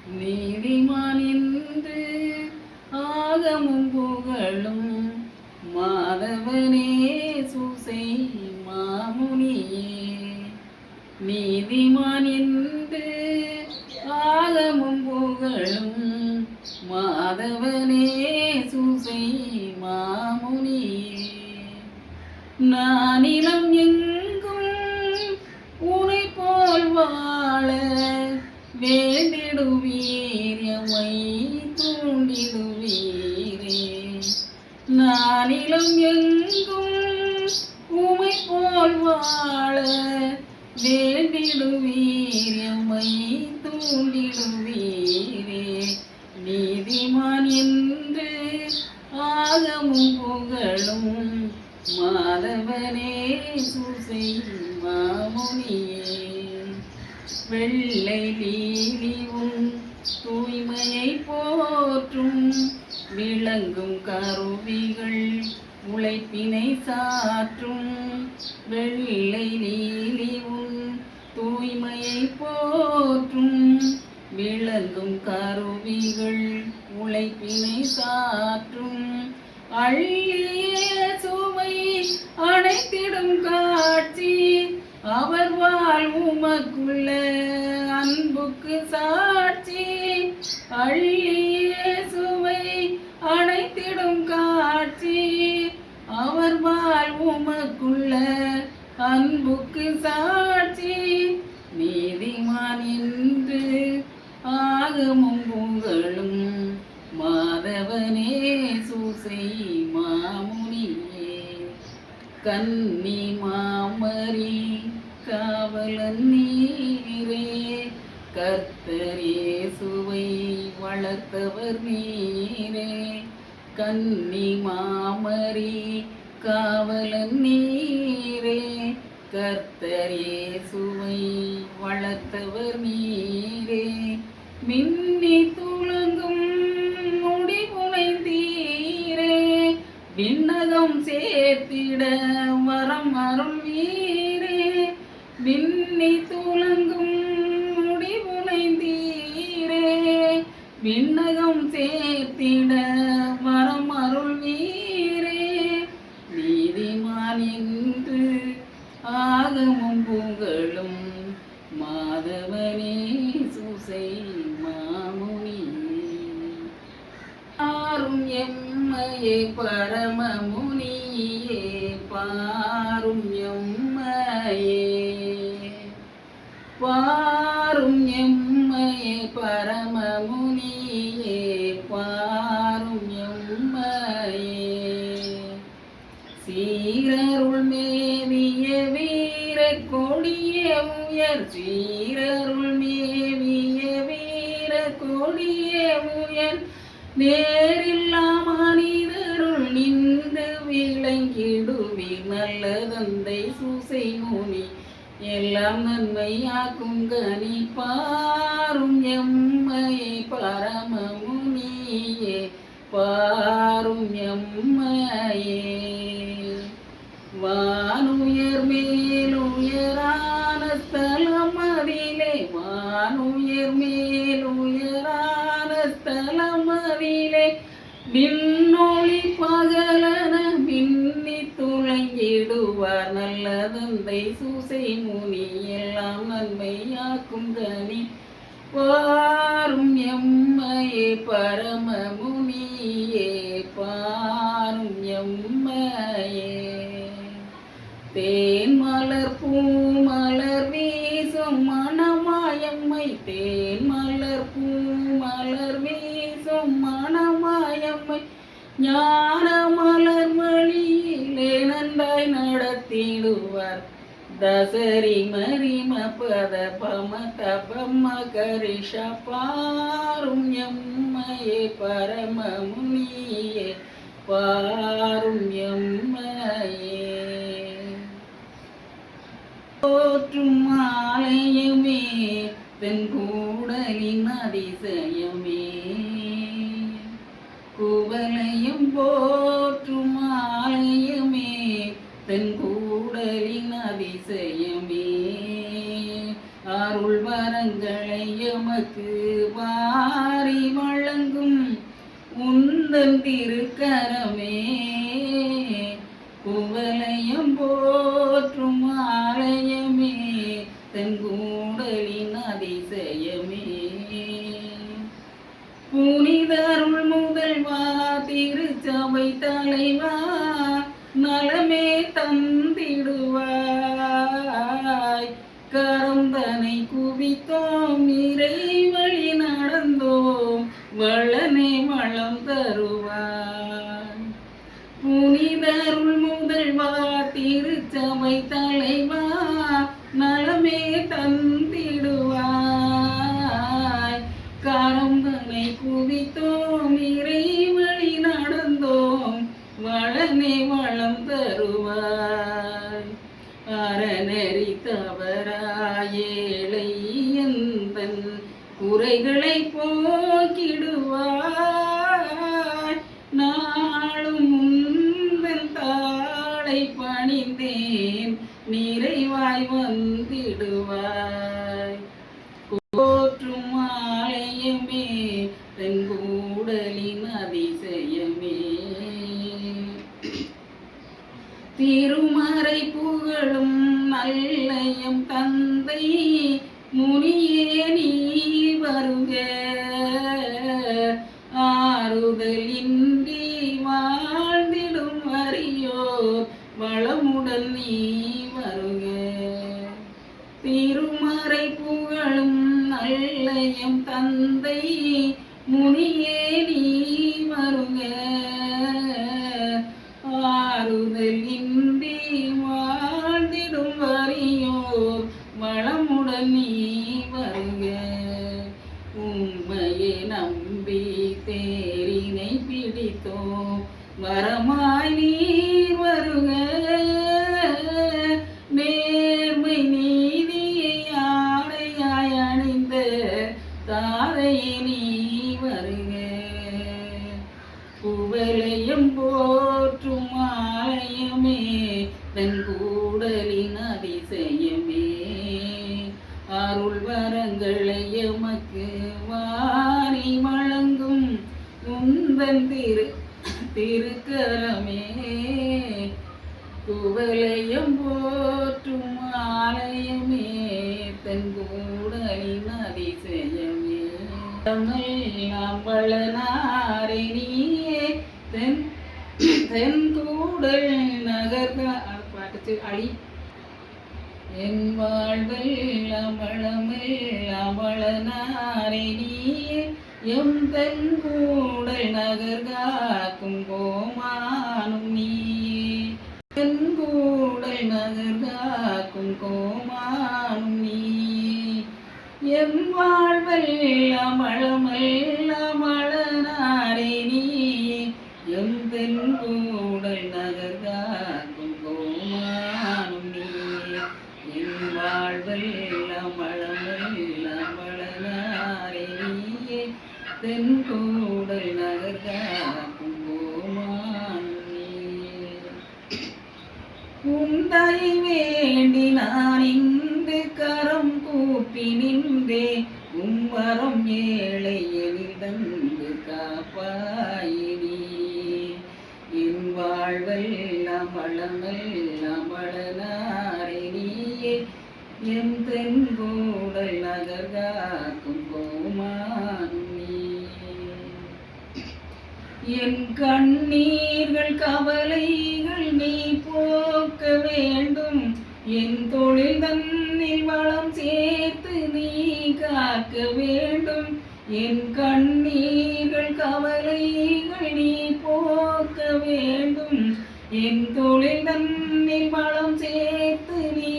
நீதிமான் என்று ஆகமும் புகழும் மாதவனே சூசை மாமுனியே. நீதிமான் என்று ஆகமும் புகழும் மாதவனே சூசை மாமுனியே. நானிலம் எங்கும் உனை போல் வாழ வேண்டிடுவீர் எம்மை தூண்டிடுவீரே. நானிலம் எங்கும் உமை போல் வாழ வேண்டிடுவீர் எம்மை தூண்டிடுவீரே. நீதிமான் என்று ஆகமும் புகழும் மாதவனே சூசை மாமுனியே. வெள்ளை லீலியும் தூய்மையை போற்றும் விளங்கும் கருவிகள் உழைப்பினை சாற்றும். வெள்ளை லீலியும் தூய்மையை போற்றும் விளங்கும் கருவிகள் உழைப்பினை சாற்றும். அள்ளிய சுவை அணைத்திடும் காட்சி அவர் வாழ் உமக்குள்ள அன்புக்கு சாட்சி. அள்ளிய சுவை அணைத்திடும் காட்சி அவர் வாழ் உமக்குள்ள அன்புக்கு சாட்சி. நீதிமான் என்று ஆகமும் புகழும் மாதவனே சூசை மாமுனியே. கன்னி மாமரி காவலன் நீரே. கர்த்தர் இயேசுவை வளர்த்தவர் நீரே. கன்னி மாமரி காவலன் நீரே. கர்த்தர் இயேசுவை வளர்த்தவர் நீரே. மின்னி துளங்கும் முடி புனைந்தீரே. விண்ணகம் சேர்த்திட வரம் அருள்வீரே. விண்ணி துளங்கும் முடி புனைந்தீரே. விண்ணகம் சேர்த்திட வரம் அருள்வீரே. நீதிமான் என்று ஆகமும் புகழும் மாதவனே சூசை மாமுனியே. பாரும் எம்மையே பரமமுனியே. பாரும் எம்மையே. பாரும் எம்மையே பரமமுனியே. பாரும் எம்மையே. சீரருள் மேவிய வீர கொடிய உயர். சீரருள் மேவிய வீர கொடிய உயர். நேரில்லா மனிதருள் நின்று விளங்கிடுவீர் நல்ல தந்தை சூசை முனி. எல்லாம் நன்மையாக்கும் கனி. பாரும் எம்மையே பரமமுனியே. பாரும் எம்மையே. வானுயர் மேலுயரான ஸ்தலம் அதிலே. வானுயர் மேலுயரான ஸ்தலம் அதிலே. விண்ணொளி பகலன விண்ணி துளங்கிடுவார் நல்ல தந்தை சூசை முனி. எல்லாம் நன்மையாக்கும் கனி. பாரும் எம்மையே பரமமுனியே. பாரும் எம்மையே. தேன் மலர் பூமலர் வீசும் மணமாயம்மை. தேன் மலர் பூமலர் வீசும் மணமாயம்மை. ஞான மலர் வழியிலே நன்றாய் நடத்திடுவார். தசரி மரிம பத பம தபம கரிஷ. பாரும் எம்மையே பரமமுனியே. பாரும் எம்மையே. போற்றும் ஆலயமே தென்கூடலின் அதிசயமே. குவலையும் போற்றும் ஆலயமே தென்கூடலின் அதிசயமே. அருள்வ வரங்களை எமக்கு வாரி வழங்கும் உந்தன் திருக்கரமே குவலயம் போற்றும் ஆலயமே தென்கூடலின் அதிசயமே புனிதருள் முதல்வா திருச்சபை தலைவா நலமே தந்திடுவாய் கரந்தனை குவித்தோம் இறைவழி நடந்தோம் வளனே வளம் தருவாய் புனிதருள் முதல்வா திருச்சபை தலைவா நலமே தந்திடுவாய் கரந்தனை குவித்தோம் இறைவழி நடந்தோம் வளனே வளம் தருவாய் அறநெறி தவறாயேழை எந்தன் குறைகளை போக்கிடுவாய் நாளும் உந்தன் தாளை பணிந்தேன் நிறைவாய் வந்திடுவாய் போற்றும் ஆலயமே தென்கூடலின் அதிசயமே திருமறை புகழும் நல்லயம் தந்தை முனியே நீ வருக ஆறுதலின்றி வாழ்ந்திடும் அறியோர் வளமுடன் நீ வருக திருமறை புகழும் நல்லயம் தந்தை முனியே நீ வருக ஆறுதலின்றி வாழ்ந்திடும் அறியோர் வளமுடன் நீ வருக உம்மையை நம்பி தேரினை பிடித்தோம் வரமாய் நீ வருக நேர்மை நீதியை ஆடையாய் அணிந்த தாரையை நீ வருக குவலயம் போற்றும் ஆலயமே தென்கூடலின் அதிசயமே அருள் வரங்களை எமக்கு வாரி வழங்கும் உந்தன் திருக்கரமே குவலயம் போற்றும் ஆலயமே தென்கூடலின் அதிசயமே வளனாரை நீயே தென்கூடல் நகர் பாட்டு அழி என் வாழ்வில் அமளமில் அமளனாரை நீயே எம் தென்கூடல் நகர் காக்கும் கோமானும் நீயே தென்கூடல் நகர் காக்கும் கோமானும் நீயே என் வாழ்வில் அமளமில் அமளனாரை நீயே எம் தென்கூடல் நகர் காக்கும் கோமானும் நீயே என் வாழ்வில் அமளமில் அமளனாரை நீயே தென்கூடல் நகர் காக்கும் கோமானும் நீயே உந்தை வேண்டி நான் இங்கு கரம் கூப்பி நின்றே உம்பரம் ஏழை எளிதந்து காப்பாயினி என் வாழ்வல் அமளமல் அமளனாரை நீயே என் தென்கூடல் நகர் காக்கும் கோமானும் என் கண்ணீர்கள் கவலைகள் நீ போக்க வேண்டும் என் தொழில் தன்னில் வளம் சேர்த்து நீ காக்க வேண்டும் என் கண்ணீர்கள் கவலைகள் நீ போக்க வேண்டும் என் தொழில் தன்னில் வளம் சேர்த்து நீ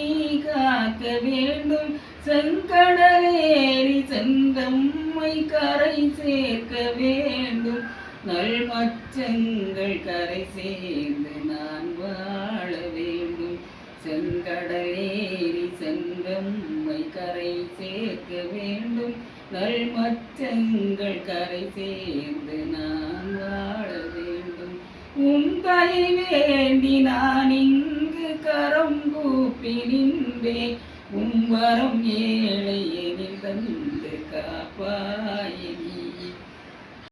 காக்க வேண்டும் செங்கடலேறி செந்தம்மை கரை சேர்க்க வேண்டும் நல்மச்சங்கள் கரை சேர்ந்து நான் வாழ வேண்டும் செங்கடலேறி செங்கம்மை கரை சேர்க்க வேண்டும் நல்மச்சங்கள் கரை சேர்ந்து நான் வாழ வேண்டும் உன் தயை வேண்டி நான் இங்கு கரம் கூப்பி நின்றே உம்வரம் ஏழை எனில் தந்து காப்பாய்.